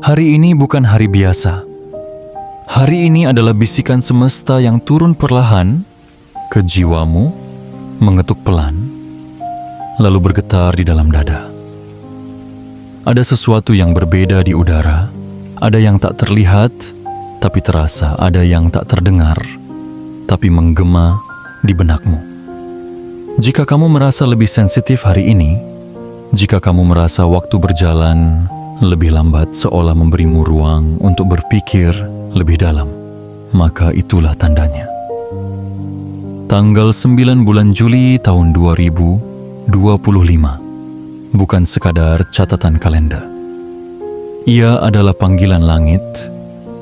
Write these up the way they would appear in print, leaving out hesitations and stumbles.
Hari ini bukan hari biasa. Hari ini adalah bisikan semesta yang turun perlahan ke jiwamu, mengetuk pelan, lalu bergetar di dalam dada. Ada sesuatu yang berbeda di udara, ada yang tak terlihat, tapi terasa, ada yang tak terdengar, tapi menggema di benakmu. Jika kamu merasa lebih sensitif hari ini, jika kamu merasa waktu berjalan lebih lambat seolah memberimu ruang untuk berpikir lebih dalam, maka itulah tandanya. Tanggal 9 bulan Juli tahun 2025 bukan sekadar catatan kalender. Ia adalah panggilan langit,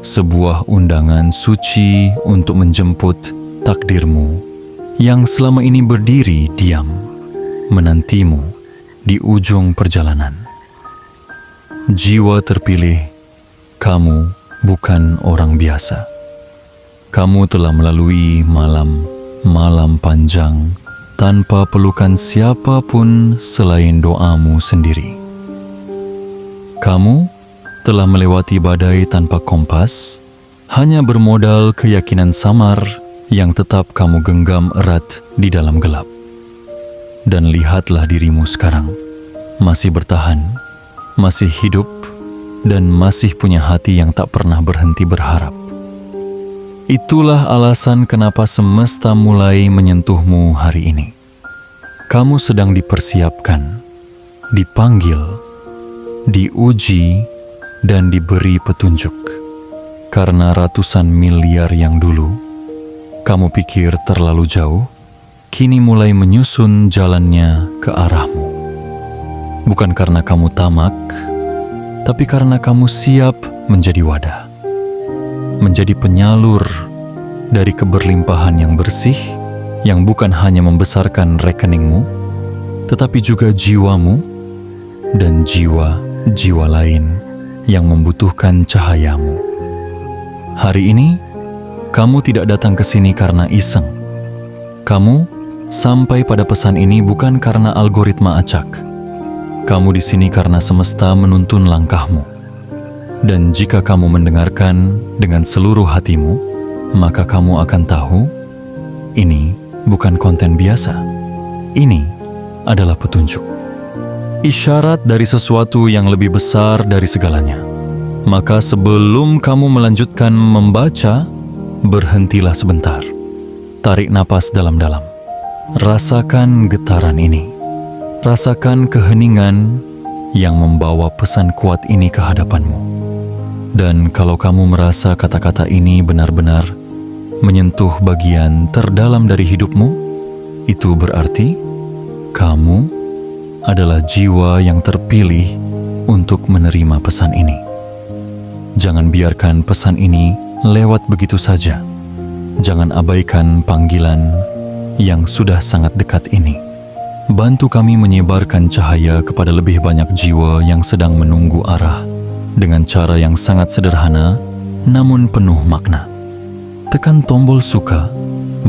sebuah undangan suci untuk menjemput takdirmu yang selama ini berdiri diam, menantimu di ujung perjalanan. Jiwa terpilih, kamu bukan orang biasa. Kamu telah melalui malam panjang tanpa pelukan siapapun selain doamu sendiri. Kamu telah melewati badai tanpa kompas, hanya bermodal keyakinan samar yang tetap kamu genggam erat di dalam gelap. Dan lihatlah dirimu sekarang, masih bertahan, masih hidup, dan masih punya hati yang tak pernah berhenti berharap. Itulah alasan kenapa semesta mulai menyentuhmu hari ini. Kamu sedang dipersiapkan, dipanggil, diuji, dan diberi petunjuk. Karena ratusan miliar yang dulu kamu pikir terlalu jauh, kini mulai menyusun jalannya ke arahmu. Bukan karena kamu tamak, tapi karena kamu siap menjadi wadah, menjadi penyalur dari keberlimpahan yang bersih, yang bukan hanya membesarkan rekeningmu, tetapi juga jiwamu dan jiwa-jiwa lain yang membutuhkan cahayamu. Hari ini, kamu tidak datang ke sini karena iseng. Kamu sampai pada pesan ini bukan karena algoritma acak. Kamu di sini karena semesta menuntun langkahmu. Dan jika kamu mendengarkan dengan seluruh hatimu, maka kamu akan tahu, ini bukan konten biasa. Ini adalah petunjuk. Isyarat dari sesuatu yang lebih besar dari segalanya. Maka sebelum kamu melanjutkan membaca, berhentilah sebentar. Tarik napas dalam-dalam. Rasakan getaran ini. Rasakan keheningan yang membawa pesan kuat ini ke hadapanmu. Dan kalau kamu merasa kata-kata ini benar-benar menyentuh bagian terdalam dari hidupmu, itu berarti kamu adalah jiwa yang terpilih untuk menerima pesan ini. Jangan biarkan pesan ini lewat begitu saja. Jangan abaikan panggilan yang sudah sangat dekat ini. Bantu kami menyebarkan cahaya kepada lebih banyak jiwa yang sedang menunggu arah dengan cara yang sangat sederhana namun penuh makna. Tekan tombol suka,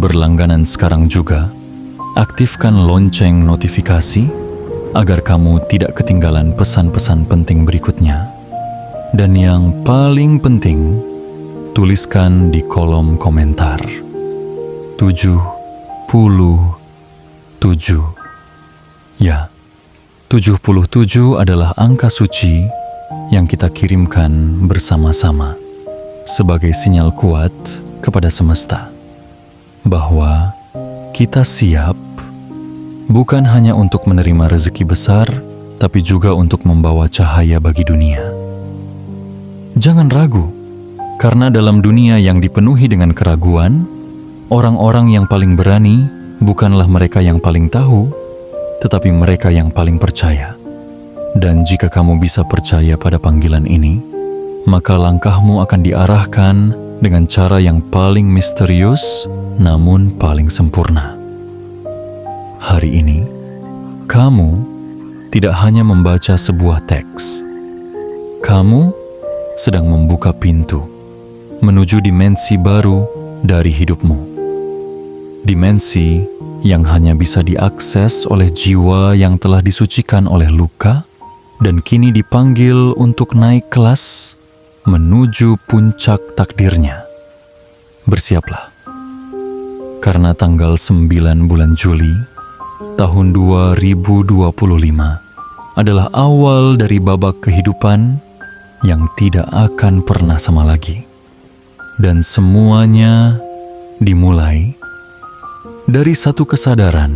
berlangganan sekarang juga. Aktifkan lonceng notifikasi agar kamu tidak ketinggalan pesan-pesan penting berikutnya. Dan yang paling penting, tuliskan di kolom komentar 77. Ya, 77 adalah angka suci yang kita kirimkan bersama-sama sebagai sinyal kuat kepada semesta bahwa kita siap bukan hanya untuk menerima rezeki besar, tapi juga untuk membawa cahaya bagi dunia. Jangan ragu, karena dalam dunia yang dipenuhi dengan keraguan, orang-orang yang paling berani bukanlah mereka yang paling tahu, tetapi mereka yang paling percaya. Dan jika kamu bisa percaya pada panggilan ini, maka langkahmu akan diarahkan dengan cara yang paling misterius, namun paling sempurna. Hari ini, kamu tidak hanya membaca sebuah teks. Kamu sedang membuka pintu menuju dimensi baru dari hidupmu. Dimensi yang hanya bisa diakses oleh jiwa yang telah disucikan oleh luka dan kini dipanggil untuk naik kelas menuju puncak takdirnya. Bersiaplah, karena tanggal 9 bulan Juli tahun 2025 adalah awal dari babak kehidupan yang tidak akan pernah sama lagi. Dan semuanya dimulai dari satu kesadaran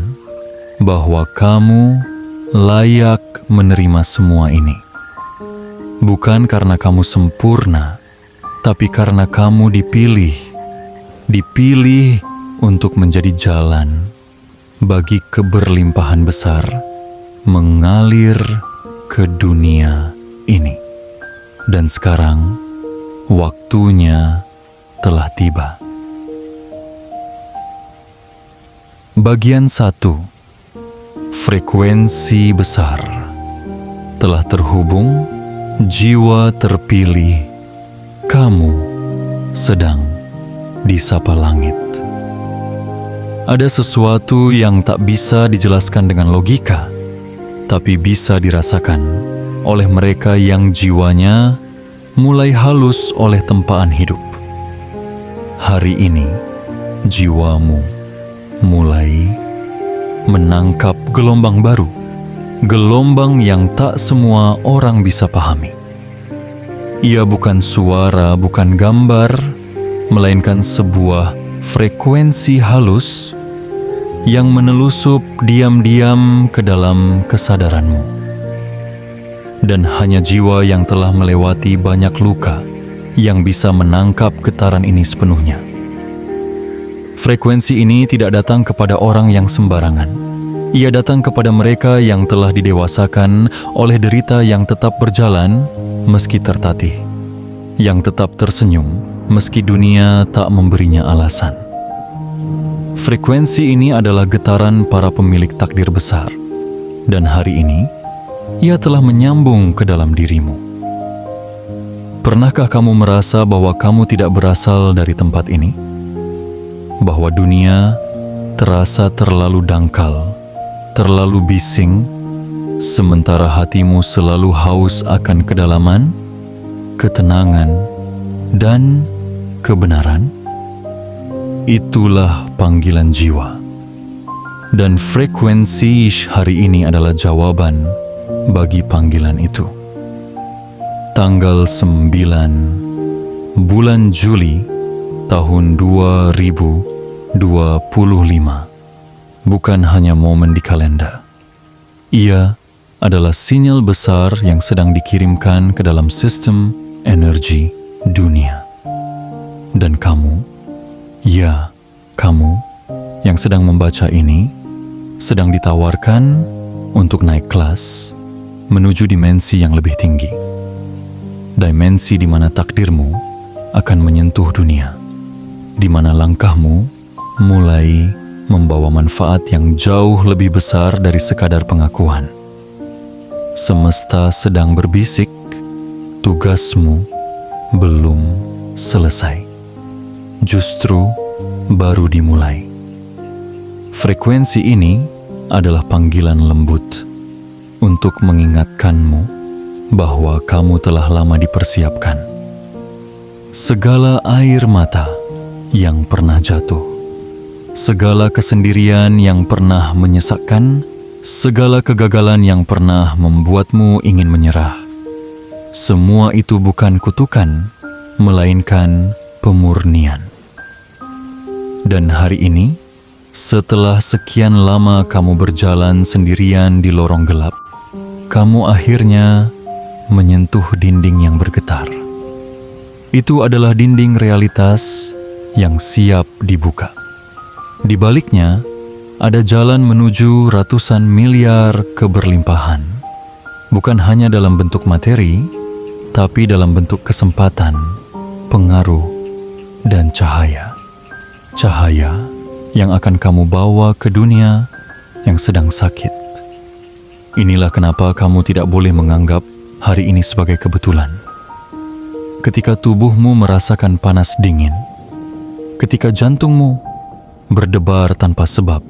bahwa kamu layak menerima semua ini. Bukan karena kamu sempurna, tapi karena kamu dipilih untuk menjadi jalan bagi keberlimpahan besar mengalir ke dunia ini. Dan sekarang waktunya telah tiba. Bagian 1. Frekuensi besar. Telah terhubung, jiwa terpilih. Kamu sedang disapa langit. Ada sesuatu yang tak bisa dijelaskan dengan logika, tapi bisa dirasakan oleh mereka yang jiwanya mulai halus oleh tempaan hidup. Hari ini, jiwamu mulai menangkap gelombang baru, gelombang yang tak semua orang bisa pahami. Ia bukan suara, bukan gambar, melainkan sebuah frekuensi halus yang menelusup diam-diam ke dalam kesadaranmu. Dan hanya jiwa yang telah melewati banyak luka yang bisa menangkap getaran ini sepenuhnya. Frekuensi ini tidak datang kepada orang yang sembarangan. Ia datang kepada mereka yang telah didewasakan oleh derita, yang tetap berjalan meski tertatih, yang tetap tersenyum meski dunia tak memberinya alasan. Frekuensi ini adalah getaran para pemilik takdir besar, dan hari ini ia telah menyambung ke dalam dirimu. Pernahkah kamu merasa bahwa kamu tidak berasal dari tempat ini? Bahwa dunia terasa terlalu dangkal, terlalu bising, sementara hatimu selalu haus akan kedalaman, ketenangan, dan kebenaran? Itulah panggilan jiwa. Dan frekuensi hari ini adalah jawaban bagi panggilan itu. Tanggal 9 bulan Juli tahun 2025 bukan hanya momen di kalender. Ia adalah sinyal besar yang sedang dikirimkan ke dalam sistem energi dunia. Dan kamu, ya, kamu yang sedang membaca ini, sedang ditawarkan untuk naik kelas menuju dimensi yang lebih tinggi. Dimensi di mana takdirmu akan menyentuh dunia, di mana langkahmu mulai membawa manfaat yang jauh lebih besar dari sekadar pengakuan. Semesta sedang berbisik, tugasmu belum selesai. Justru baru dimulai. Frekuensi ini adalah panggilan lembut untuk mengingatkanmu bahwa kamu telah lama dipersiapkan. Segala air mata yang pernah jatuh, segala kesendirian yang pernah menyesakkan, segala kegagalan yang pernah membuatmu ingin menyerah, semua itu bukan kutukan, melainkan pemurnian. Dan hari ini, setelah sekian lama kamu berjalan sendirian di lorong gelap, kamu akhirnya menyentuh dinding yang bergetar. Itu adalah dinding realitas yang siap dibuka. Di baliknya, ada jalan menuju ratusan miliar keberlimpahan. Bukan hanya dalam bentuk materi, tapi dalam bentuk kesempatan, pengaruh, dan cahaya. Cahaya yang akan kamu bawa ke dunia yang sedang sakit. Inilah kenapa kamu tidak boleh menganggap hari ini sebagai kebetulan. Ketika tubuhmu merasakan panas dingin, ketika jantungmu berdebar tanpa sebab,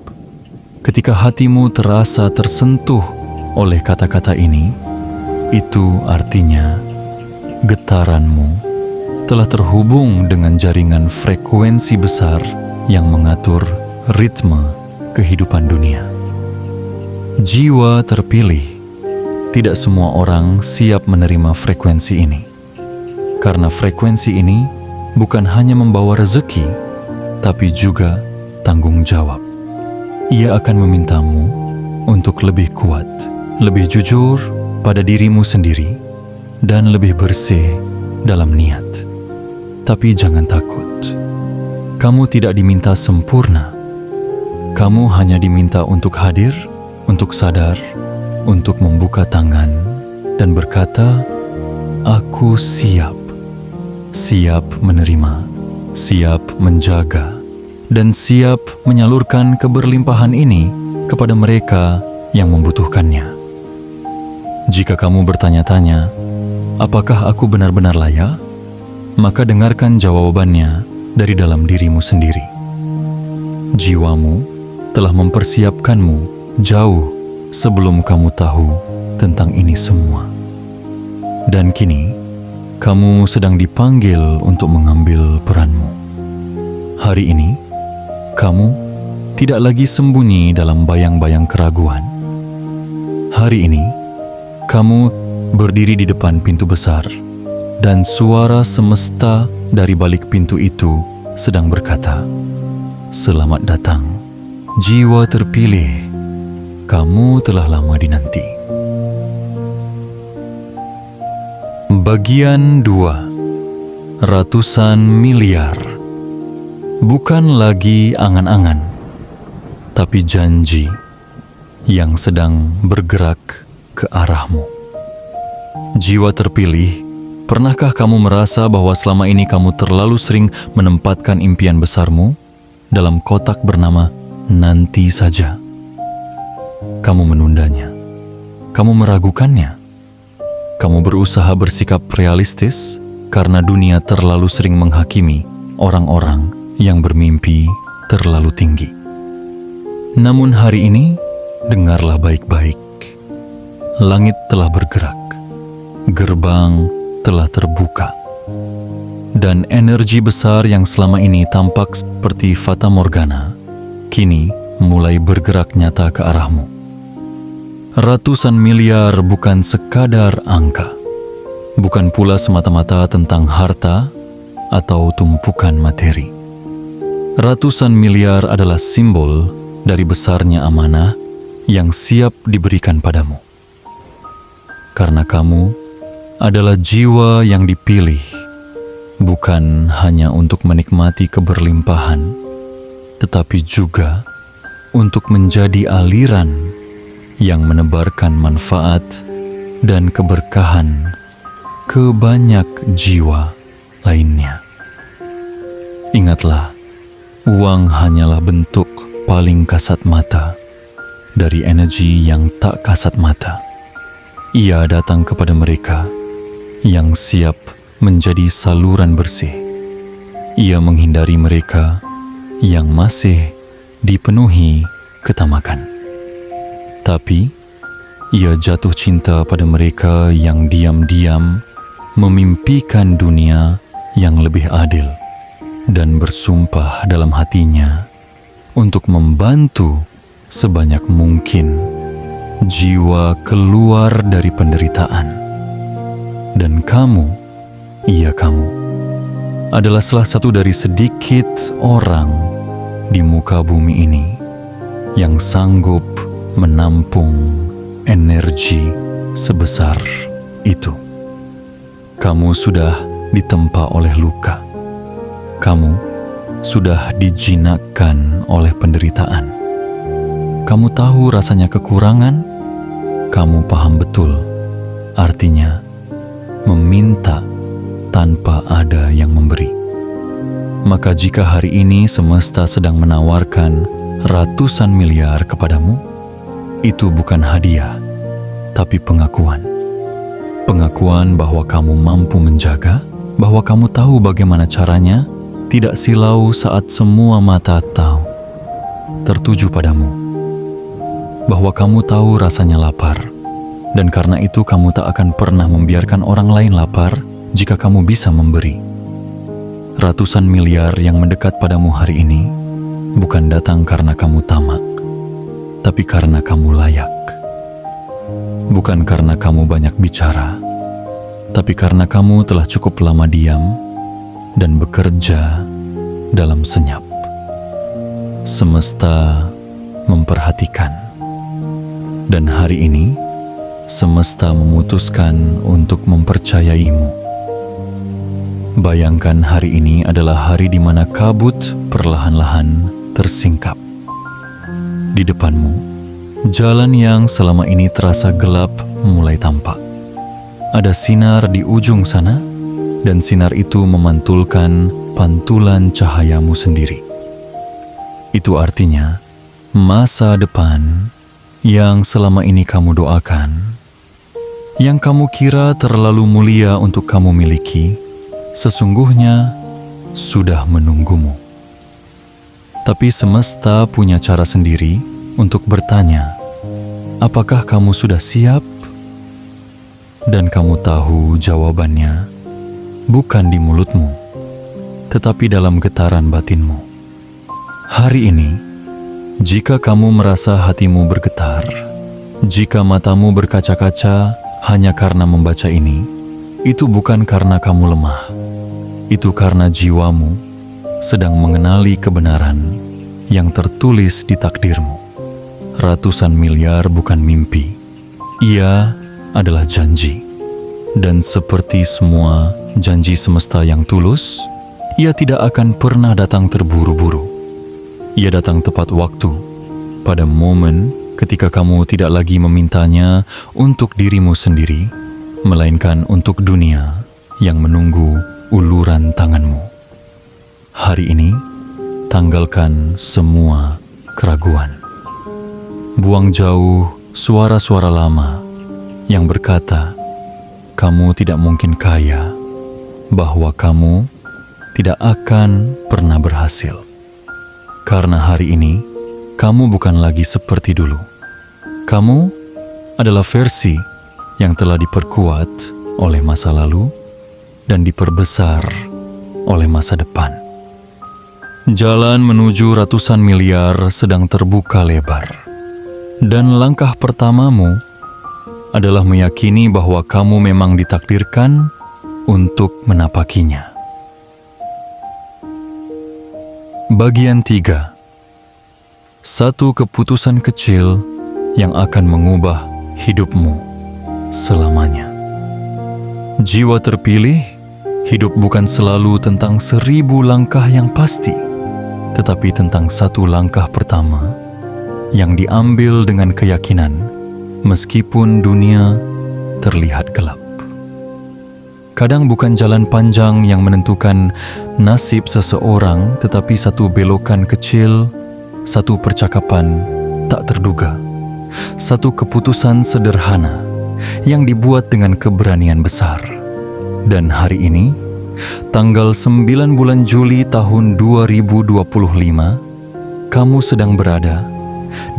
ketika hatimu terasa tersentuh oleh kata-kata ini, itu artinya getaranmu telah terhubung dengan jaringan frekuensi besar yang mengatur ritme kehidupan dunia. Jiwa terpilih, tidak semua orang siap menerima frekuensi ini. Karena frekuensi ini bukan hanya membawa rezeki, tapi juga tanggung jawab. Ia akan memintamu untuk lebih kuat, lebih jujur pada dirimu sendiri, dan lebih bersih dalam niat. Tapi jangan takut. Kamu tidak diminta sempurna. Kamu hanya diminta untuk hadir, untuk sadar, untuk membuka tangan dan berkata, "Aku siap." Siap menerima, siap menjaga, dan siap menyalurkan keberlimpahan ini kepada mereka yang membutuhkannya. Jika kamu bertanya-tanya, apakah aku benar-benar layak? Maka dengarkan jawabannya dari dalam dirimu sendiri. Jiwamu telah mempersiapkanmu jauh sebelum kamu tahu tentang ini semua. Dan kini, kamu sedang dipanggil untuk mengambil peranmu. Hari ini, kamu tidak lagi sembunyi dalam bayang-bayang keraguan. Hari ini, kamu berdiri di depan pintu besar, dan suara semesta dari balik pintu itu sedang berkata, "Selamat datang, jiwa terpilih. Kamu telah lama dinanti." Bagian 2. Ratusan miliar. Bukan lagi angan-angan, tapi janji yang sedang bergerak ke arahmu. Jiwa terpilih, pernahkah kamu merasa bahwa selama ini kamu terlalu sering menempatkan impian besarmu dalam kotak bernama nanti saja? Kamu menundanya, kamu meragukannya. Kamu berusaha bersikap realistis karena dunia terlalu sering menghakimi orang-orang yang bermimpi terlalu tinggi. Namun hari ini, dengarlah baik-baik. Langit telah bergerak, gerbang telah terbuka, dan energi besar yang selama ini tampak seperti fata morgana, kini mulai bergerak nyata ke arahmu. Ratusan miliar bukan sekadar angka, bukan pula semata-mata tentang harta atau tumpukan materi. Ratusan miliar adalah simbol dari besarnya amanah yang siap diberikan padamu. Karena kamu adalah jiwa yang dipilih, bukan hanya untuk menikmati keberlimpahan, tetapi juga untuk menjadi aliran yang menebarkan manfaat dan keberkahan ke banyak jiwa lainnya. Ingatlah, uang hanyalah bentuk paling kasat mata dari energi yang tak kasat mata. Ia datang kepada mereka yang siap menjadi saluran bersih. Ia menghindari mereka yang masih dipenuhi ketamakan. Tapi, ia jatuh cinta pada mereka yang diam-diam memimpikan dunia yang lebih adil dan bersumpah dalam hatinya untuk membantu sebanyak mungkin jiwa keluar dari penderitaan. Dan kamu, kamu, adalah salah satu dari sedikit orang di muka bumi ini yang sanggup menampung energi sebesar itu. Kamu sudah ditempa oleh luka. Kamu sudah dijinakkan oleh penderitaan. Kamu tahu rasanya kekurangan. Kamu paham betul artinya meminta tanpa ada yang memberi. Maka jika hari ini semesta sedang menawarkan ratusan miliar kepadamu, itu bukan hadiah, tapi pengakuan. Pengakuan bahwa kamu mampu menjaga, bahwa kamu tahu bagaimana caranya, tidak silau saat semua mata tahu tertuju padamu. Bahwa kamu tahu rasanya lapar, dan karena itu kamu tak akan pernah membiarkan orang lain lapar jika kamu bisa memberi. ratusan miliar yang mendekat padamu hari ini bukan datang karena kamu tamak, tapi karena kamu layak. Bukan karena kamu banyak bicara, tapi karena kamu telah cukup lama diam dan bekerja dalam senyap. Semesta memperhatikan, dan hari ini semesta memutuskan untuk mempercayaimu. Bayangkan hari ini adalah hari di mana kabut perlahan-lahan tersingkap. Di depanmu, jalan yang selama ini terasa gelap mulai tampak. Ada sinar di ujung sana, dan sinar itu memantulkan pantulan cahayamu sendiri. Itu artinya, masa depan yang selama ini kamu doakan, yang kamu kira terlalu mulia untuk kamu miliki, sesungguhnya sudah menunggumu. Tapi semesta punya cara sendiri untuk bertanya, apakah kamu sudah siap? Dan kamu tahu jawabannya bukan di mulutmu, tetapi dalam getaran batinmu. Hari ini, jika kamu merasa hatimu bergetar, jika matamu berkaca-kaca hanya karena membaca ini, itu bukan karena kamu lemah. Itu karena jiwamu sedang mengenali kebenaran yang tertulis di takdirmu. Ratusan miliar bukan mimpi. Ia adalah janji. Dan seperti semua janji semesta yang tulus, ia tidak akan pernah datang terburu-buru. Ia datang tepat waktu, pada momen ketika kamu tidak lagi memintanya untuk dirimu sendiri, melainkan untuk dunia yang menunggu uluran tanganmu. Hari ini, tanggalkan semua keraguan. Buang jauh suara-suara lama yang berkata, kamu tidak mungkin kaya, bahwa kamu tidak akan pernah berhasil. Karena hari ini, kamu bukan lagi seperti dulu. Kamu adalah versi yang telah diperkuat oleh masa lalu dan diperbesar oleh masa depan. Jalan menuju ratusan miliar sedang terbuka lebar. Dan langkah pertamamu adalah meyakini bahwa kamu memang ditakdirkan untuk menapakinya. Bagian 3. Satu keputusan kecil yang akan mengubah hidupmu selamanya. Jiwa terpilih, hidup bukan selalu tentang 1000 langkah yang pasti, tetapi tentang satu langkah pertama yang diambil dengan keyakinan meskipun dunia terlihat gelap. Kadang bukan jalan panjang yang menentukan nasib seseorang, tetapi satu belokan kecil, satu percakapan tak terduga, satu keputusan sederhana yang dibuat dengan keberanian besar. Dan hari ini, tanggal 9 bulan Juli tahun 2025, kamu sedang berada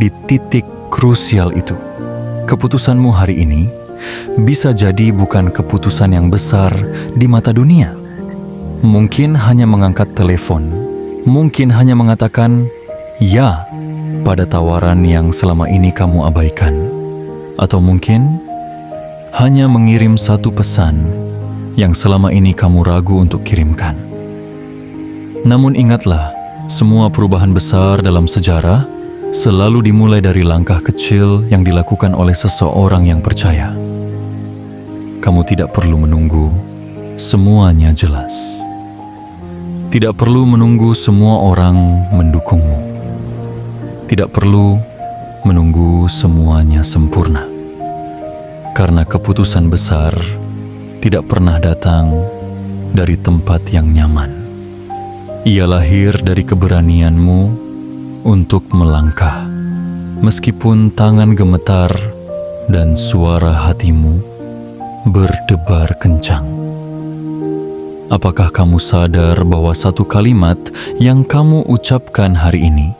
di titik krusial itu. Keputusanmu hari ini bisa jadi bukan keputusan yang besar di mata dunia. Mungkin hanya mengangkat telepon, mungkin hanya mengatakan ya pada tawaran yang selama ini kamu abaikan, atau mungkin hanya mengirim satu pesan yang selama ini kamu ragu untuk kirimkan. Namun ingatlah, semua perubahan besar dalam sejarah selalu dimulai dari langkah kecil yang dilakukan oleh seseorang yang percaya. Kamu tidak perlu menunggu semuanya jelas. Tidak perlu menunggu semua orang mendukungmu. Tidak perlu menunggu semuanya sempurna. Karena keputusan besar tidak pernah datang dari tempat yang nyaman. Ia lahir dari keberanianmu untuk melangkah, meskipun tangan gemetar dan suara hatimu berdebar kencang. Apakah kamu sadar bahwa satu kalimat yang kamu ucapkan hari ini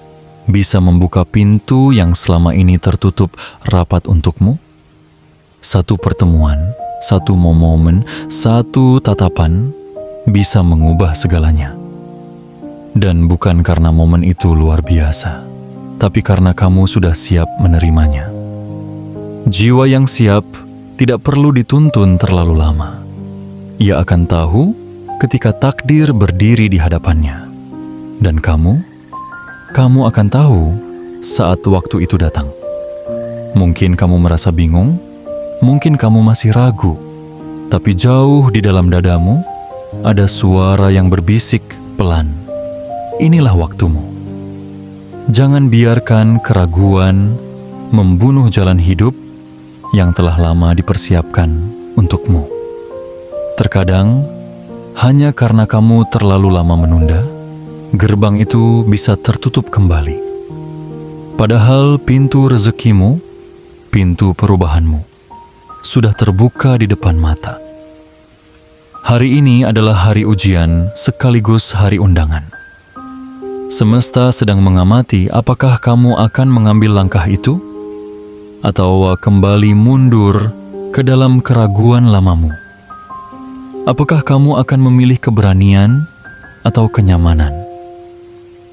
bisa membuka pintu yang selama ini tertutup rapat untukmu? Satu pertemuan, satu momen, satu tatapan bisa mengubah segalanya. Dan bukan karena momen itu luar biasa, tapi karena kamu sudah siap menerimanya. Jiwa yang siap tidak perlu dituntun terlalu lama. Ia akan tahu ketika takdir berdiri di hadapannya. Dan kamu akan tahu saat waktu itu datang. Mungkin kamu merasa bingung, mungkin kamu masih ragu, tapi jauh di dalam dadamu ada suara yang berbisik pelan. Inilah waktumu. Jangan biarkan keraguan membunuh jalan hidup yang telah lama dipersiapkan untukmu. Terkadang, hanya karena kamu terlalu lama menunda, gerbang itu bisa tertutup kembali. Padahal pintu rezekimu, pintu perubahanmu, sudah terbuka di depan mata. Hari ini adalah hari ujian sekaligus hari undangan. Semesta sedang mengamati apakah kamu akan mengambil langkah itu, atau kembali mundur ke dalam keraguan lamamu. Apakah kamu akan memilih keberanian atau kenyamanan?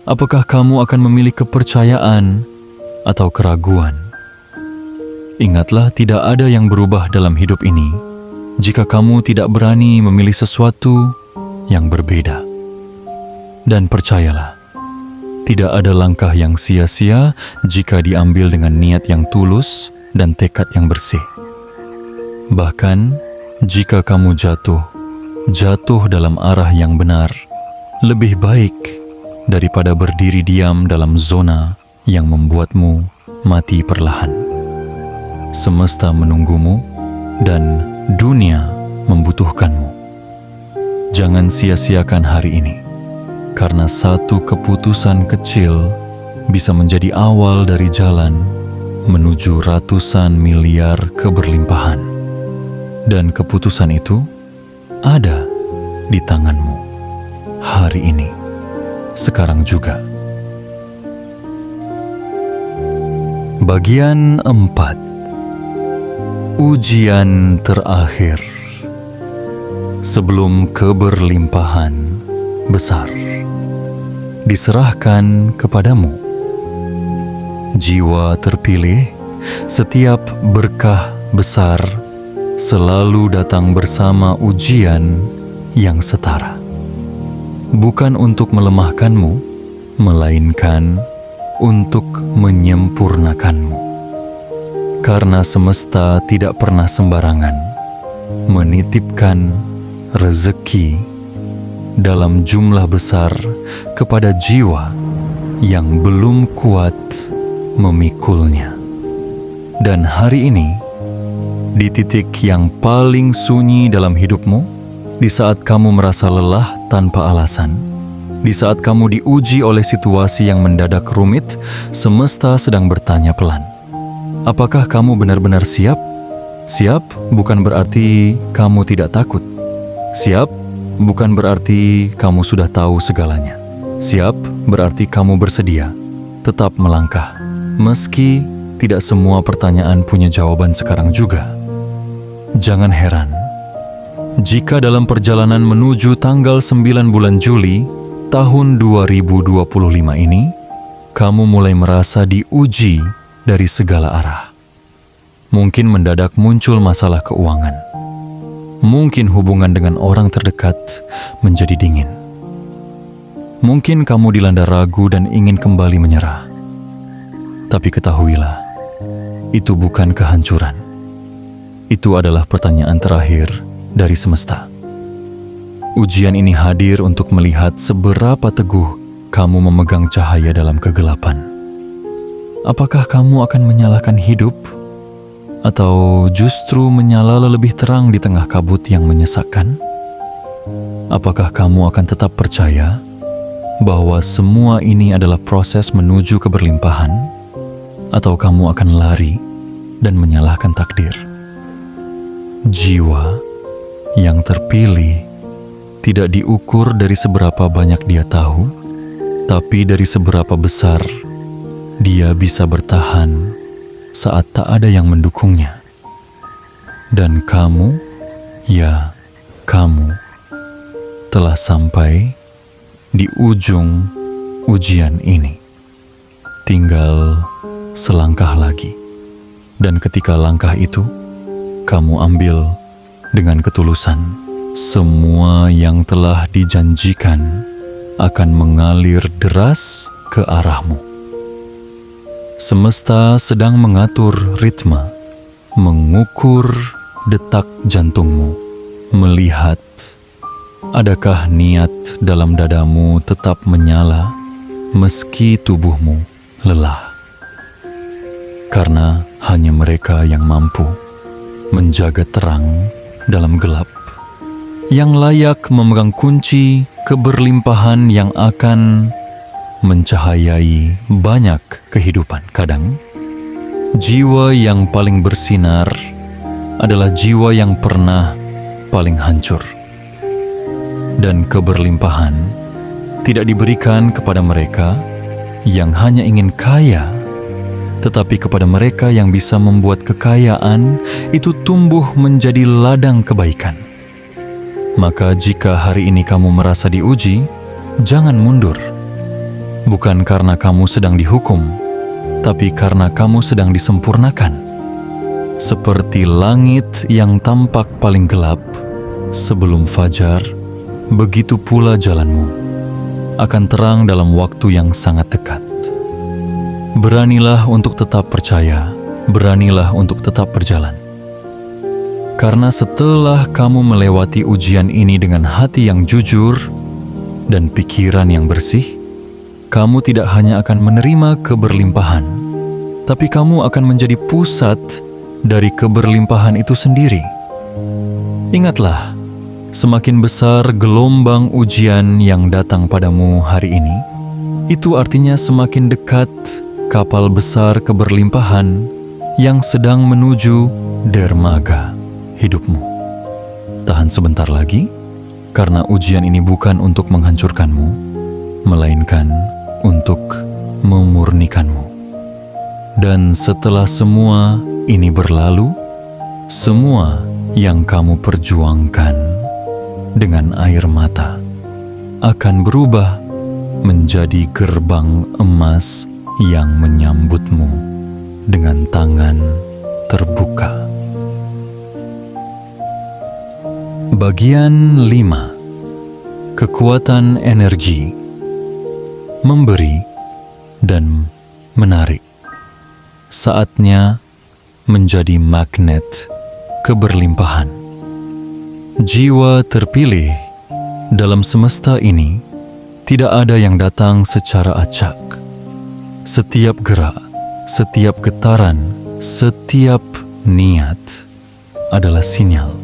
Apakah kamu akan memilih kepercayaan atau keraguan? Ingatlah, tidak ada yang berubah dalam hidup ini jika kamu tidak berani memilih sesuatu yang berbeda. Dan percayalah, tidak ada langkah yang sia-sia jika diambil dengan niat yang tulus dan tekad yang bersih. Bahkan, jika kamu jatuh dalam arah yang benar, lebih baik daripada berdiri diam dalam zona yang membuatmu mati perlahan. Semesta menunggumu dan dunia membutuhkanmu. Jangan sia-siakan hari ini, karena satu keputusan kecil bisa menjadi awal dari jalan menuju ratusan miliar keberlimpahan. Dan keputusan itu ada di tanganmu hari ini, sekarang juga. Bagian 4. Ujian terakhir sebelum keberlimpahan besar diserahkan kepadamu. Jiwa terpilih, setiap berkah besar selalu datang bersama ujian yang setara. Bukan untuk melemahkanmu, melainkan untuk menyempurnakanmu. Karena semesta tidak pernah sembarangan menitipkan rezeki dalam jumlah besar kepada jiwa yang belum kuat memikulnya. Dan hari ini, di titik yang paling sunyi dalam hidupmu, di saat kamu merasa lelah tanpa alasan, di saat kamu diuji oleh situasi yang mendadak rumit, semesta sedang bertanya pelan, apakah kamu benar-benar siap? Siap bukan berarti kamu tidak takut. Siap bukan berarti kamu sudah tahu segalanya. Siap berarti kamu bersedia tetap melangkah, meski tidak semua pertanyaan punya jawaban sekarang juga. Jangan heran jika dalam perjalanan menuju tanggal 9 bulan Juli tahun 2025 ini, kamu mulai merasa diuji dari segala arah. Mungkin mendadak muncul masalah keuangan. Mungkin hubungan dengan orang terdekat menjadi dingin. Mungkin kamu dilanda ragu dan ingin kembali menyerah. Tapi ketahuilah, itu bukan kehancuran. Itu adalah pertanyaan terakhir dari semesta. Ujian ini hadir untuk melihat seberapa teguh kamu memegang cahaya dalam kegelapan. Apakah kamu akan menyalakan hidup, atau justru menyala lebih terang di tengah kabut yang menyesakkan? Apakah kamu akan tetap percaya bahwa semua ini adalah proses menuju keberlimpahan, atau kamu akan lari dan menyalahkan takdir? Jiwa yang terpilih tidak diukur dari seberapa banyak dia tahu, tapi dari seberapa besar dia bisa bertahan saat tak ada yang mendukungnya. Dan kamu, ya kamu, telah sampai di ujung ujian ini. Tinggal selangkah lagi. Dan ketika langkah itu kamu ambil dengan ketulusan, semua yang telah dijanjikan akan mengalir deras ke arahmu. Semesta sedang mengatur ritme, mengukur detak jantungmu, melihat adakah niat dalam dadamu tetap menyala meski tubuhmu lelah. Karena hanya mereka yang mampu menjaga terang dalam gelap, yang layak memegang kunci keberlimpahan yang akan mencahayai banyak kehidupan. Kadang, jiwa yang paling bersinar adalah jiwa yang pernah paling hancur. Dan keberlimpahan tidak diberikan kepada mereka yang hanya ingin kaya, tetapi kepada mereka yang bisa membuat kekayaan itu tumbuh menjadi ladang kebaikan. Maka jika hari ini kamu merasa diuji, jangan mundur. Bukan karena kamu sedang dihukum, tapi karena kamu sedang disempurnakan. Seperti langit yang tampak paling gelap sebelum fajar, begitu pula jalanmu akan terang dalam waktu yang sangat dekat. Beranilah untuk tetap percaya, beranilah untuk tetap berjalan. Karena setelah kamu melewati ujian ini dengan hati yang jujur dan pikiran yang bersih, kamu tidak hanya akan menerima keberlimpahan, tapi kamu akan menjadi pusat dari keberlimpahan itu sendiri. Ingatlah, semakin besar gelombang ujian yang datang padamu hari ini, itu artinya semakin dekat kapal besar keberlimpahan yang sedang menuju dermaga hidupmu. Tahan sebentar lagi, karena ujian ini bukan untuk menghancurkanmu, melainkan untuk memurnikanmu. Dan setelah semua ini berlalu, semua yang kamu perjuangkan dengan air mata akan berubah menjadi gerbang emas yang menyambutmu dengan tangan terbuka. Bagian 5. Kekuatan energi, memberi dan menarik. Saatnya menjadi magnet keberlimpahan. Jiwa terpilih dalam semesta ini tidak ada yang datang secara acak. Setiap gerak, setiap getaran, setiap niat adalah sinyal.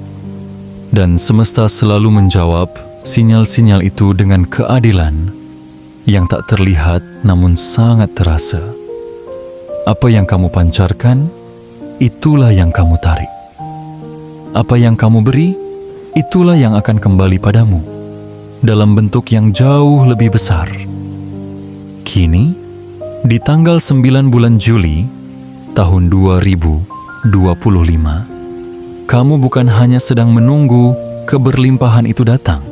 Dan semesta selalu menjawab sinyal-sinyal itu dengan keadilan yang tak terlihat namun sangat terasa. Apa yang kamu pancarkan, itulah yang kamu tarik. Apa yang kamu beri, itulah yang akan kembali padamu dalam bentuk yang jauh lebih besar. Kini, di tanggal 9 bulan Juli tahun 2025, kamu bukan hanya sedang menunggu keberlimpahan itu datang,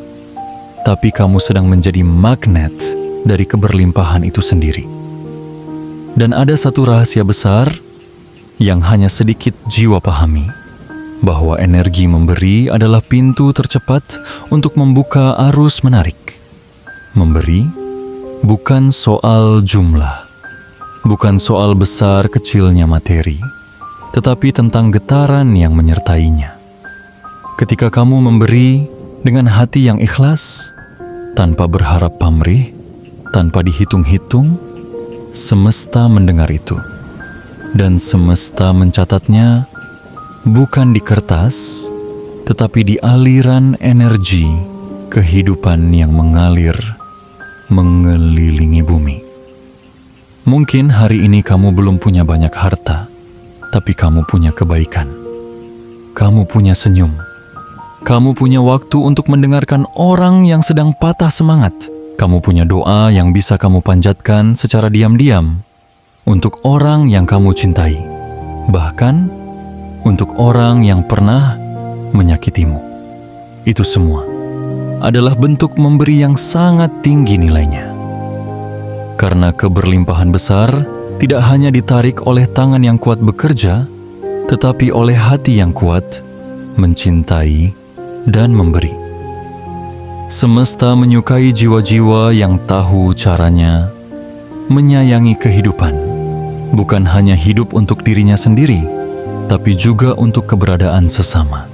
tapi kamu sedang menjadi magnet dari keberlimpahan itu sendiri. Dan ada satu rahasia besar yang hanya sedikit jiwa pahami, bahwa energi memberi adalah pintu tercepat untuk membuka arus menarik. Memberi bukan soal jumlah, bukan soal besar kecilnya materi, tetapi tentang getaran yang menyertainya. Ketika kamu memberi dengan hati yang ikhlas, tanpa berharap pamrih, tanpa dihitung-hitung, semesta mendengar itu. Dan semesta mencatatnya bukan di kertas, tetapi di aliran energi kehidupan yang mengalir mengelilingi bumi. Mungkin hari ini kamu belum punya banyak harta, tapi kamu punya kebaikan. Kamu punya senyum. Kamu punya waktu untuk mendengarkan orang yang sedang patah semangat. Kamu punya doa yang bisa kamu panjatkan secara diam-diam untuk orang yang kamu cintai, bahkan untuk orang yang pernah menyakitimu. Itu semua adalah bentuk memberi yang sangat tinggi nilainya. Karena keberlimpahan besar tidak hanya ditarik oleh tangan yang kuat bekerja, tetapi oleh hati yang kuat, mencintai, dan memberi. Semesta menyukai jiwa-jiwa yang tahu caranya menyayangi kehidupan, bukan hanya hidup untuk dirinya sendiri, tapi juga untuk keberadaan sesama.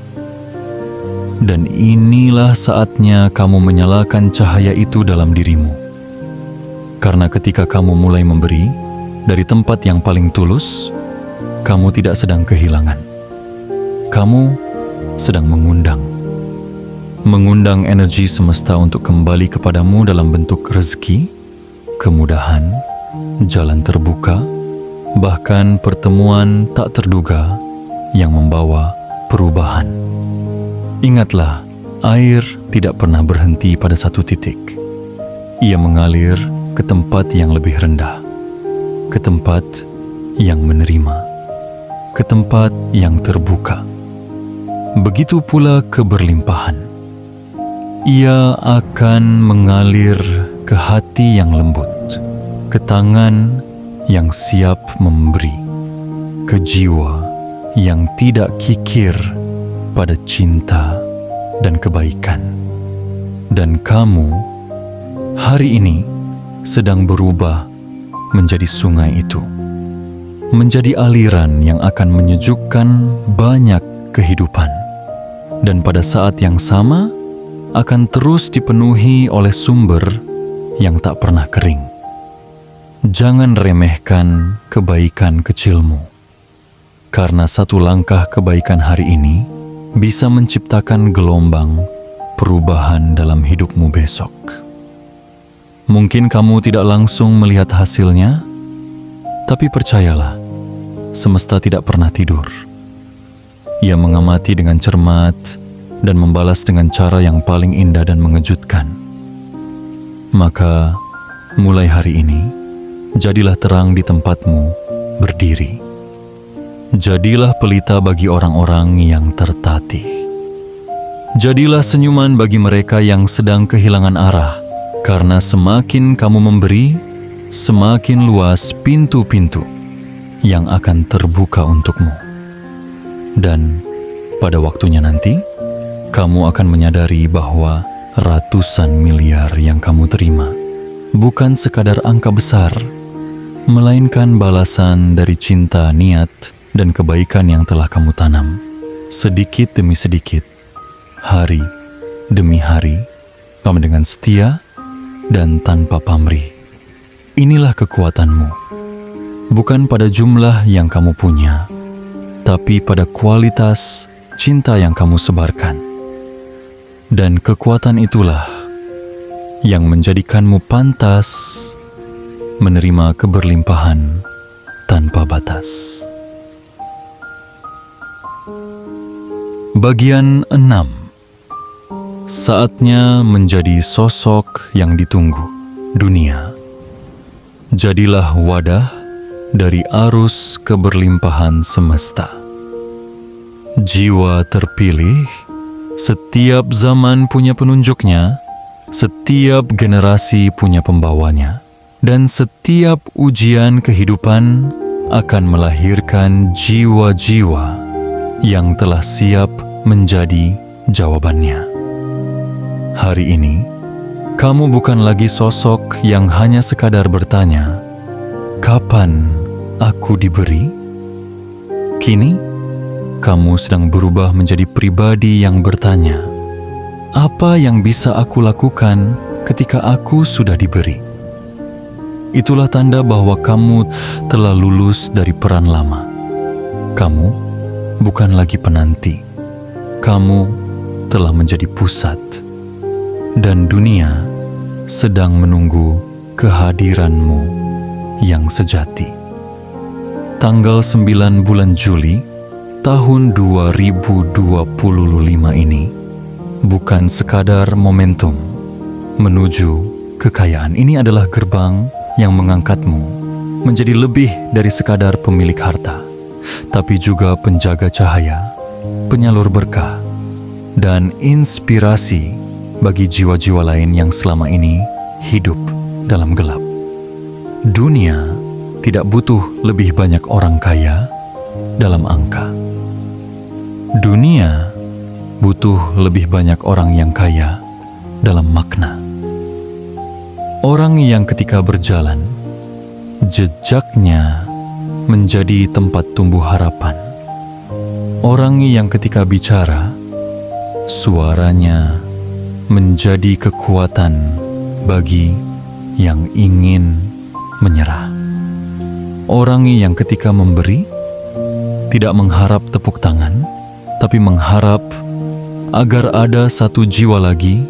Dan inilah saatnya kamu menyalakan cahaya itu dalam dirimu. Karena ketika kamu mulai memberi dari tempat yang paling tulus, kamu tidak sedang kehilangan. Kamu sedang mengundang energi semesta untuk kembali kepadamu dalam bentuk rezeki, kemudahan, jalan terbuka, bahkan pertemuan tak terduga yang membawa perubahan. Ingatlah, air tidak pernah berhenti pada satu titik. Ia mengalir ke tempat yang lebih rendah, ke tempat yang menerima, ke tempat yang terbuka. Begitu pula keberlimpahan. Ia akan mengalir ke hati yang lembut, ke tangan yang siap memberi, ke jiwa yang tidak kikir pada cinta dan kebaikan. Dan kamu hari ini sedang berubah menjadi sungai itu, menjadi aliran yang akan menyejukkan banyak kehidupan, dan pada saat yang sama akan terus dipenuhi oleh sumber yang tak pernah kering. Jangan remehkan kebaikan kecilmu, karena satu langkah kebaikan hari ini bisa menciptakan gelombang perubahan dalam hidupmu besok. Mungkin kamu tidak langsung melihat hasilnya, tapi percayalah, semesta tidak pernah tidur. Ia mengamati dengan cermat dan membalas dengan cara yang paling indah dan mengejutkan. Maka, mulai hari ini, jadilah terang di tempatmu berdiri. Jadilah pelita bagi orang-orang yang tertatih. Jadilah senyuman bagi mereka yang sedang kehilangan arah, karena semakin kamu memberi, semakin luas pintu-pintu yang akan terbuka untukmu. Dan pada waktunya nanti, kamu akan menyadari bahwa ratusan miliar yang kamu terima bukan sekadar angka besar, melainkan balasan dari cinta, niat, dan kebaikan yang telah kamu tanam, sedikit demi sedikit, hari demi hari, kamu dengan setia dan tanpa pamrih. Inilah kekuatanmu, bukan pada jumlah yang kamu punya, tapi pada kualitas cinta yang kamu sebarkan. Dan kekuatan itulah yang menjadikanmu pantas menerima keberlimpahan tanpa batas. Bagian 6. Saatnya menjadi sosok yang ditunggu dunia. Jadilah wadah dari arus keberlimpahan semesta. Jiwa terpilih, setiap zaman punya penunjuknya, setiap generasi punya pembawanya, dan setiap ujian kehidupan akan melahirkan jiwa-jiwa yang telah siap menjadi jawabannya. Hari ini, kamu bukan lagi sosok yang hanya sekadar bertanya, "Kapan aku diberi?" Kini, kamu sedang berubah menjadi pribadi yang bertanya, "Apa yang bisa aku lakukan ketika aku sudah diberi?" Itulah tanda bahwa kamu telah lulus dari peran lama. Kamu bukan lagi penanti. Kamu telah menjadi pusat, dan dunia sedang menunggu kehadiranmu yang sejati. Tanggal 9 bulan Juli tahun 2025 ini bukan sekadar momentum menuju kekayaan. Ini adalah gerbang yang mengangkatmu menjadi lebih dari sekadar pemilik harta, tapi juga penjaga cahaya, penyalur berkah, dan inspirasi bagi jiwa-jiwa lain yang selama ini hidup dalam gelap. Dunia tidak butuh lebih banyak orang kaya dalam angka. Dunia butuh lebih banyak orang yang kaya dalam makna. Orang yang ketika berjalan, jejaknya menjadi tempat tumbuh harapan. Orang yang ketika bicara, suaranya menjadi kekuatan bagi yang ingin menyerah. Orang yang ketika memberi, tidak mengharap tepuk tangan, tapi mengharap agar ada satu jiwa lagi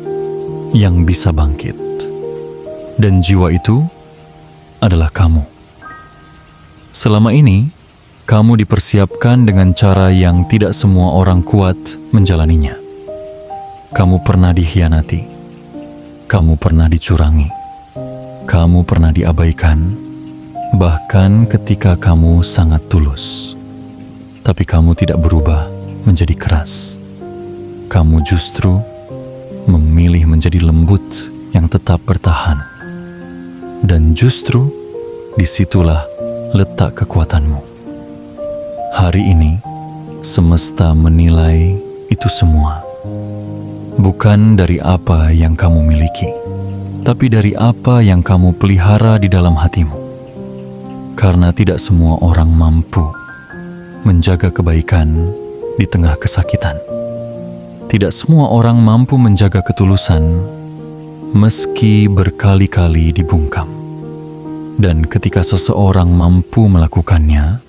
yang bisa bangkit. Dan jiwa itu adalah kamu. Selama ini, kamu dipersiapkan dengan cara yang tidak semua orang kuat menjalaninya. Kamu pernah dikhianati, kamu pernah dicurangi, kamu pernah diabaikan, bahkan ketika kamu sangat tulus. Tapi kamu tidak berubah menjadi keras. Kamu justru memilih menjadi lembut yang tetap bertahan. Dan justru disitulah letak kekuatanmu. Hari ini, semesta menilai itu semua. Bukan dari apa yang kamu miliki, tapi dari apa yang kamu pelihara di dalam hatimu. Karena tidak semua orang mampu menjaga kebaikan di tengah kesakitan. Tidak semua orang mampu menjaga ketulusan meski berkali-kali dibungkam. Dan ketika seseorang mampu melakukannya,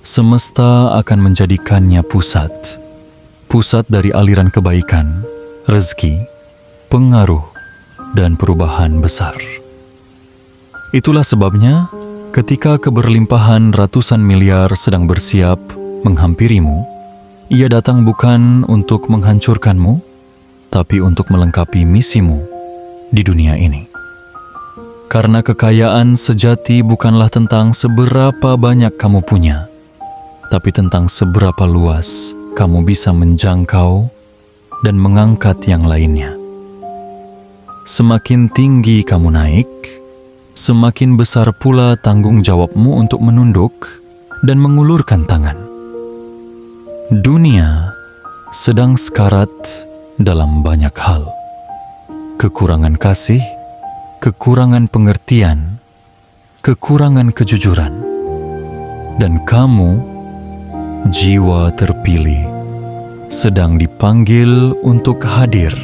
semesta akan menjadikannya pusat dari aliran kebaikan, rezeki, pengaruh, dan perubahan besar. Itulah sebabnya, ketika keberlimpahan ratusan miliar sedang bersiap menghampirimu, ia datang bukan untuk menghancurkanmu, tapi untuk melengkapi misimu di dunia ini. Karena kekayaan sejati bukanlah tentang seberapa banyak kamu punya, tapi tentang seberapa luas kamu bisa menjangkau dan mengangkat yang lainnya. Semakin tinggi kamu naik, semakin besar pula tanggung jawabmu untuk menunduk dan mengulurkan tangan. Dunia sedang sekarat dalam banyak hal. Kekurangan kasih, kekurangan pengertian, kekurangan kejujuran. Dan kamu, jiwa terpilih, sedang dipanggil untuk hadir,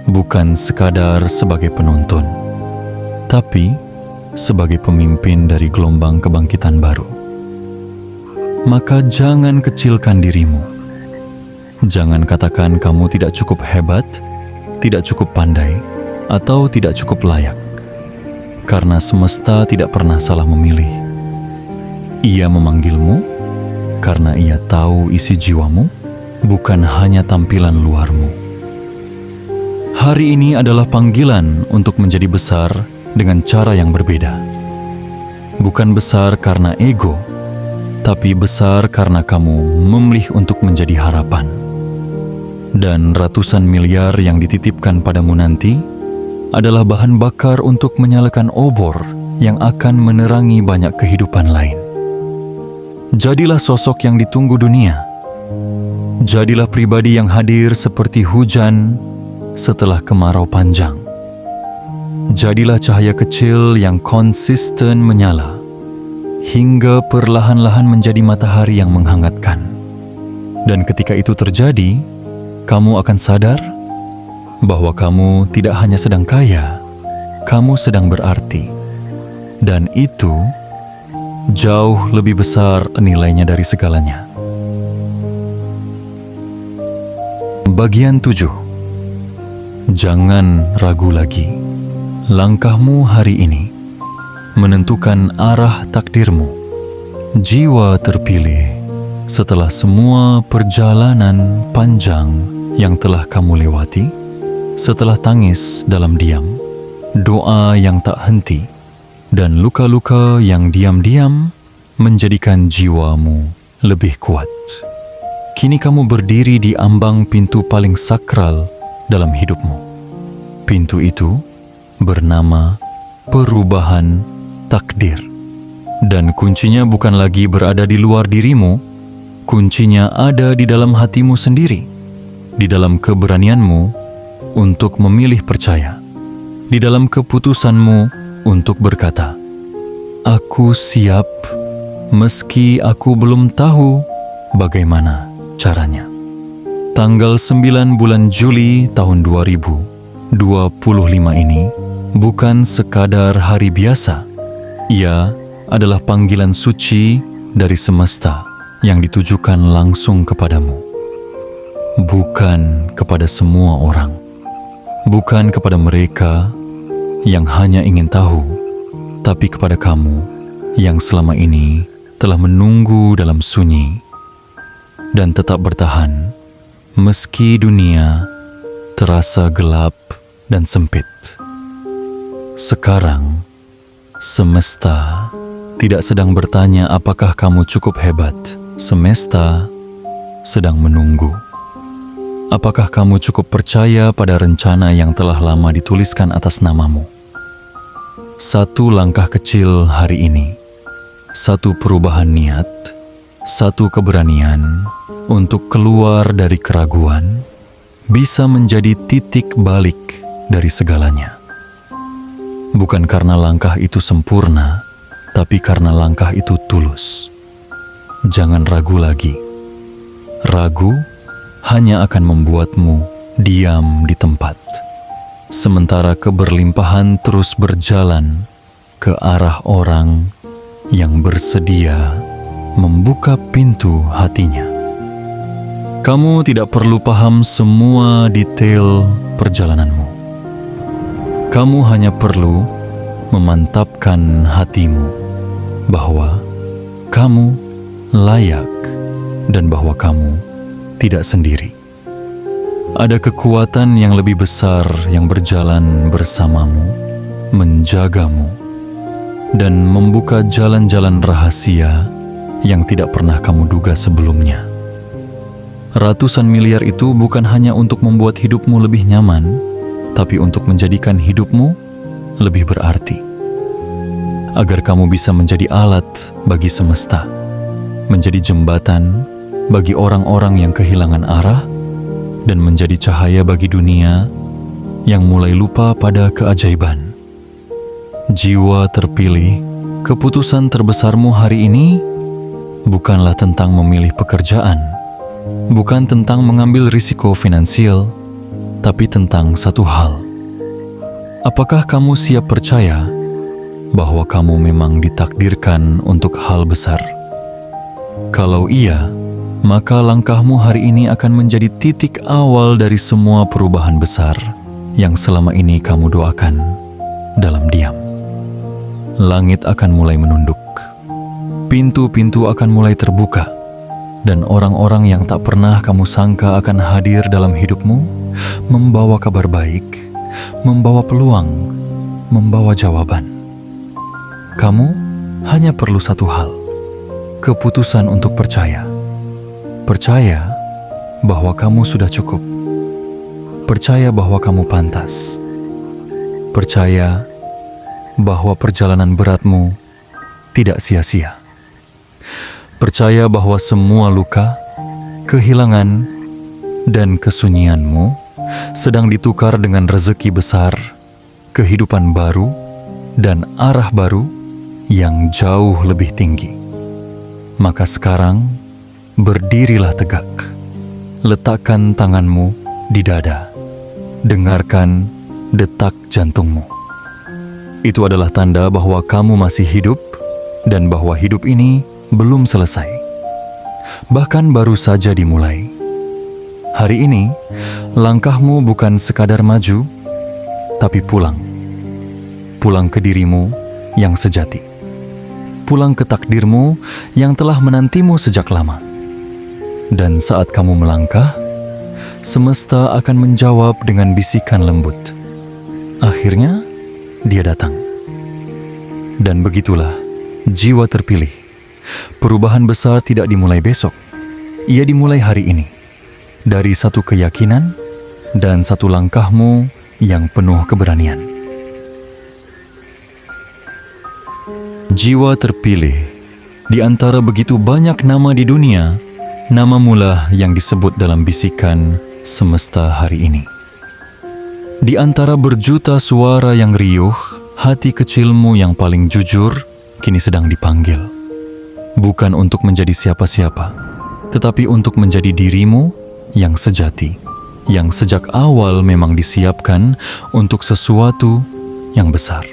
bukan sekadar sebagai penonton, tapi sebagai pemimpin dari gelombang kebangkitan baru. Maka jangan kecilkan dirimu. Jangan katakan kamu tidak cukup hebat, tidak cukup pandai, atau tidak cukup layak. Karena semesta tidak pernah salah memilih. Ia memanggilmu karena ia tahu isi jiwamu, bukan hanya tampilan luarmu. Hari ini adalah panggilan untuk menjadi besar dengan cara yang berbeda. Bukan besar karena ego, tapi besar karena kamu memilih untuk menjadi harapan. Dan ratusan miliar yang dititipkan padamu nanti adalah bahan bakar untuk menyalakan obor yang akan menerangi banyak kehidupan lain. Jadilah sosok yang ditunggu dunia. Jadilah pribadi yang hadir seperti hujan setelah kemarau panjang. Jadilah cahaya kecil yang konsisten menyala hingga perlahan-lahan menjadi matahari yang menghangatkan. Dan ketika itu terjadi, kamu akan sadar bahwa kamu tidak hanya sedang kaya, kamu sedang berarti. Dan itu jauh lebih besar nilainya dari segalanya. Bagian 7. Jangan ragu lagi. Langkahmu hari ini menentukan arah takdirmu. Jiwa terpilih setelah semua perjalanan panjang yang telah kamu lewati, setelah tangis dalam diam, doa yang tak henti, dan luka-luka yang diam-diam menjadikan jiwamu lebih kuat. Kini kamu berdiri di ambang pintu paling sakral dalam hidupmu. Pintu itu bernama perubahan takdir. Dan kuncinya bukan lagi berada di luar dirimu, kuncinya ada di dalam hatimu sendiri, di dalam keberanianmu untuk memilih percaya, di dalam keputusanmu untuk berkata, "Aku siap meski aku belum tahu bagaimana caranya." Tanggal 9 bulan Juli tahun 2025 ini bukan sekadar hari biasa. Ia adalah panggilan suci dari semesta yang ditujukan langsung kepadamu. Bukan kepada semua orang, bukan kepada mereka yang hanya ingin tahu, tapi kepada kamu yang selama ini telah menunggu dalam sunyi dan tetap bertahan meski dunia terasa gelap dan sempit. Sekarang, semesta tidak sedang bertanya apakah kamu cukup hebat. Semesta sedang menunggu. Apakah kamu cukup percaya pada rencana yang telah lama dituliskan atas namamu? Satu langkah kecil hari ini, satu perubahan niat, satu keberanian untuk keluar dari keraguan, bisa menjadi titik balik dari segalanya. Bukan karena langkah itu sempurna, tapi karena langkah itu tulus. Jangan ragu lagi. Ragu hanya akan membuatmu diam di tempat, sementara keberlimpahan terus berjalan ke arah orang yang bersedia membuka pintu hatinya. Kamu tidak perlu paham semua detail perjalananmu. Kamu hanya perlu memantapkan hatimu bahwa kamu layak dan bahwa kamu tidak sendiri. Ada kekuatan yang lebih besar yang berjalan bersamamu, menjagamu, dan membuka jalan-jalan rahasia yang tidak pernah kamu duga sebelumnya. Ratusan miliar itu bukan hanya untuk membuat hidupmu lebih nyaman, tapi untuk menjadikan hidupmu lebih berarti. Agar kamu bisa menjadi alat bagi semesta, menjadi jembatan bagi orang-orang yang kehilangan arah, dan menjadi cahaya bagi dunia yang mulai lupa pada keajaiban. Jiwa terpilih, keputusan terbesarmu hari ini bukanlah tentang memilih pekerjaan, bukan tentang mengambil risiko finansial, tapi tentang satu hal. Apakah kamu siap percaya bahwa kamu memang ditakdirkan untuk hal besar? Kalau iya, maka langkahmu hari ini akan menjadi titik awal dari semua perubahan besar yang selama ini kamu doakan dalam diam. Langit akan mulai menunduk, pintu-pintu akan mulai terbuka, dan orang-orang yang tak pernah kamu sangka akan hadir dalam hidupmu, membawa kabar baik, membawa peluang, membawa jawaban. Kamu hanya perlu satu hal, keputusan untuk percaya. Percaya bahwa kamu sudah cukup. Percaya bahwa kamu pantas. Percaya bahwa perjalanan beratmu tidak sia-sia. Percaya bahwa semua luka, kehilangan, dan kesunyianmu sedang ditukar dengan rezeki besar, kehidupan baru, dan arah baru yang jauh lebih tinggi. Maka sekarang, berdirilah tegak. Letakkan tanganmu di dada. Dengarkan detak jantungmu. Itu adalah tanda bahwa kamu masih hidup dan bahwa hidup ini belum selesai. Bahkan baru saja dimulai. Hari ini, langkahmu bukan sekadar maju, tapi pulang. Pulang ke dirimu yang sejati. Pulang ke takdirmu yang telah menantimu sejak lama. Dan saat kamu melangkah, semesta akan menjawab dengan bisikan lembut. Akhirnya, dia datang. Dan begitulah jiwa terpilih. Perubahan besar tidak dimulai besok. Ia dimulai hari ini. Dari satu keyakinan dan satu langkahmu yang penuh keberanian. Jiwa terpilih. Di antara begitu banyak nama di dunia, namamu lah yang disebut dalam bisikan semesta hari ini. Di antara berjuta suara yang riuh, hati kecilmu yang paling jujur kini sedang dipanggil. Bukan untuk menjadi siapa-siapa, tetapi untuk menjadi dirimu yang sejati, yang sejak awal memang disiapkan untuk sesuatu yang besar.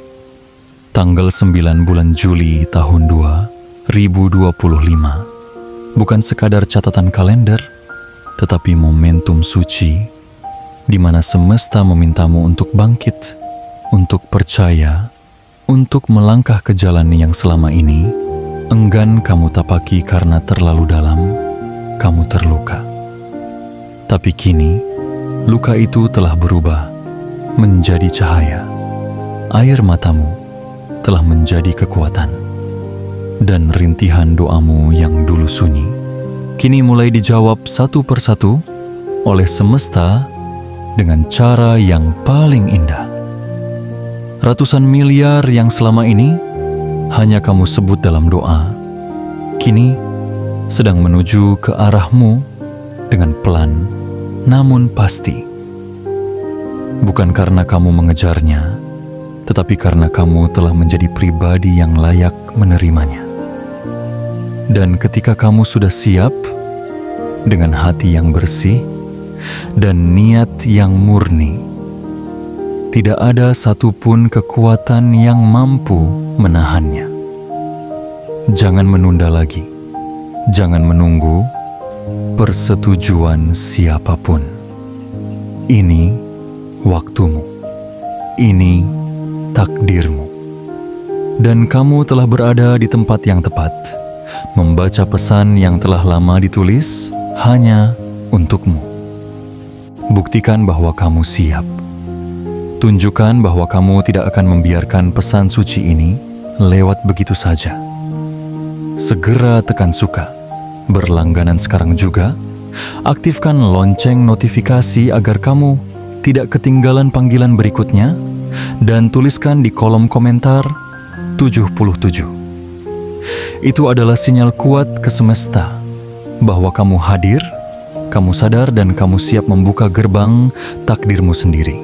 Tanggal 9 bulan Juli tahun 2025 bukan sekadar catatan kalender, tetapi momentum suci di mana semesta memintamu untuk bangkit, untuk percaya, untuk melangkah ke jalan yang selama ini enggan kamu tapaki karena terlalu dalam kamu terluka. Tapi kini luka itu telah berubah menjadi cahaya. Air matamu telah menjadi kekuatan, dan rintihan doamu yang dulu sunyi kini mulai dijawab satu persatu oleh semesta dengan cara yang paling indah. Ratusan miliar yang selama ini hanya kamu sebut dalam doa, kini sedang menuju ke arahmu dengan pelan namun pasti. Bukan karena kamu mengejarnya, tetapi karena kamu telah menjadi pribadi yang layak menerimanya. Dan ketika kamu sudah siap, dengan hati yang bersih dan niat yang murni, tidak ada satupun kekuatan yang mampu menahannya. Jangan menunda lagi, jangan menunggu persetujuan siapapun. Ini waktumu, ini takdirmu, dan kamu telah berada di tempat yang tepat, membaca pesan yang telah lama ditulis hanya untukmu. Buktikan bahwa kamu siap. Tunjukkan bahwa kamu tidak akan membiarkan pesan suci ini lewat begitu saja. Segera tekan suka, berlangganan sekarang juga, aktifkan lonceng notifikasi agar kamu tidak ketinggalan panggilan berikutnya, dan tuliskan di kolom komentar 77. Itu adalah sinyal kuat ke semesta bahwa kamu hadir, kamu sadar, dan kamu siap membuka gerbang takdirmu sendiri.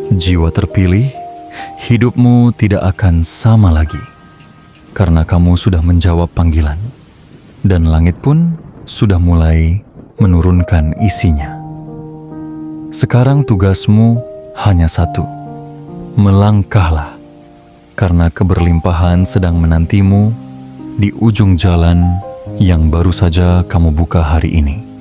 Jiwa terpilih, hidupmu tidak akan sama lagi karena kamu sudah menjawab panggilan, dan langit pun sudah mulai menurunkan isinya. Sekarang tugasmu hanya satu: melangkahlah, karena keberlimpahan sedang menantimu di ujung jalan yang baru saja kamu buka hari ini.